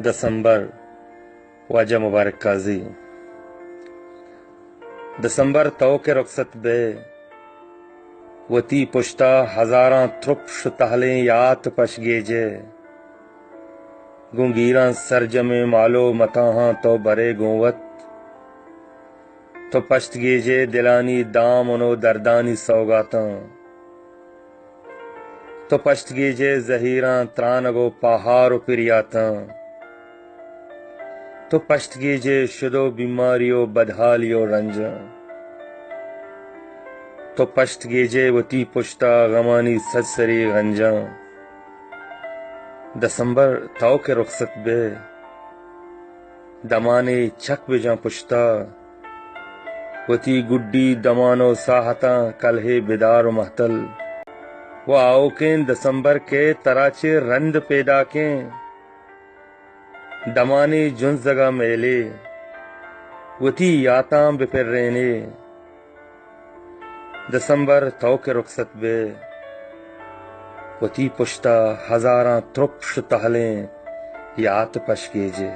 دسمبر واجہ مبارک قاضی دسمبر تو کے رخصت بے وتی پشتا ہزاراں تھرپ شتہلیں یات پش گیجے گنگیراں سرجم مالو متاہاں تو برے گوت تو پشت گیجے دلانی دام انو دردانی سوگاتاں تو پشت گیجے زہیراں ترانگو پہاڑ پریاتاں تو پشت گیجے شدو بیماریو بدحالیو رنجاں تو پشت گیجے وتی پشتا غمانی سجسری غنجاں دسمبر تو کے رخصت بے دمانے چک بجاں پشتا وتی گڈی دمانو ساہتاں کلہے بیدار و محتل وہ آؤ کیں دسمبر کے تراچے رند پیدا کیں دمانے جنس جگہ میلے وتی یاتاں بپر رہنے دسمبر تو کے رخصت بے وتی پشتا ہزاراں ترپ شتہلیں یات پش گیجے